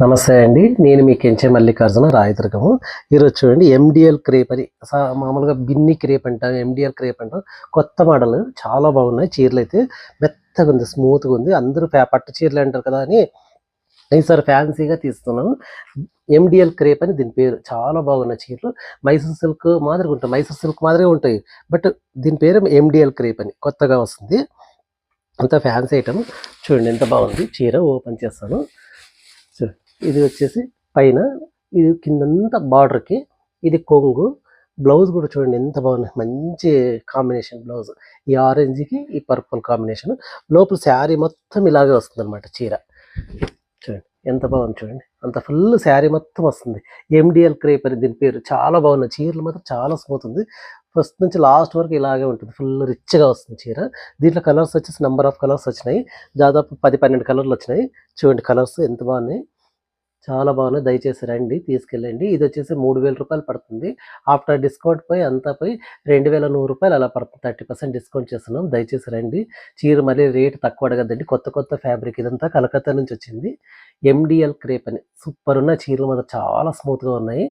నమస్తే అండి. నేను మీ కెంచె మల్లికార్జున రాయదుర్గము. ఈరోజు చూడండి ఎండిఎల్ క్రేప్ అని మామూలుగా బిన్ని క్రేప్ అంటాం, ఎండిఎల్ క్రేప్ అంటాం. కొత్త మోడల్ చాలా బాగున్నాయి. చీరలైతే మెత్తగా ఉంది, స్మూత్గా ఉంది. అందరూ పట్టు చీరలు అంటారు కదా అని ఈసారి ఫ్యాన్సీగా తీస్తున్నాను. ఎండిఎల్ క్రేప్ అని దీని పేరు. చాలా బాగున్నాయి చీరలు. మైసూర్ సిల్క్ మాదిరిగా ఉంటాయి, మైసూర్ సిల్క్ మాదిరిగా ఉంటాయి. బట్ దీని పేరు ఎండిఎల్ క్రేప్ అని కొత్తగా వస్తుంది. అంత ఫ్యాన్సీ ఐటమ్. చూడండి ఎంత బాగుంది చీర. ఓపెన్ చేస్తాను. ఇది వచ్చేసి పైన, ఇది కిందంతా బార్డర్కి, ఇది కొంగు. బ్లౌజ్ కూడా చూడండి ఎంత బాగుంది, మంచి కాంబినేషన్ బ్లౌజ్. ఈ ఆరెంజ్కి ఈ పర్పుల్ కాంబినేషన్. లోపల శారీ మొత్తం ఇలాగే వస్తుంది అనమాట చీర. చూడండి ఎంత బాగుంది, చూడండి అంత ఫుల్ శారీ మొత్తం వస్తుంది. ఎండిఎల్ క్రేప్ అని దీని పేరు. చాలా బాగున్నాయి చీరలు, మాత్రం చాలా స్మూత్ ఉంది. ఫస్ట్ నుంచి లాస్ట్ వరకు ఇలాగే ఉంటుంది, ఫుల్ రిచ్గా వస్తుంది చీర. దీంట్లో కలర్స్ వచ్చేసి నెంబర్ ఆఫ్ కలర్స్ వచ్చినాయి. దాదాపు 10-12 కలర్లు వచ్చినాయి. చూడండి కలర్స్ ఎంత బాగున్నాయి, చాలా బాగున్నాయి. దయచేసి రండి, తీసుకెళ్ళండి. ఇది వచ్చేసి 3000 రూపాయలు పడుతుంది. ఆఫ్టర్ డిస్కౌంట్ పోయి అంతా పోయి 2100 రూపాయలు అలా పడుతుంది. 30% డిస్కౌంట్ చేస్తున్నాం. దయచేసి రండి. చీర మళ్ళీ రేటు తక్కువ అడగద్దండి. కొత్త ఫ్యాబ్రిక్ ఇదంతా కలకత్తా నుంచి వచ్చింది. ఎండిఎల్ క్రేప్ అని సూపర్ ఉన్న చీరలు మాత్రం చాలా స్మూత్గా ఉన్నాయి.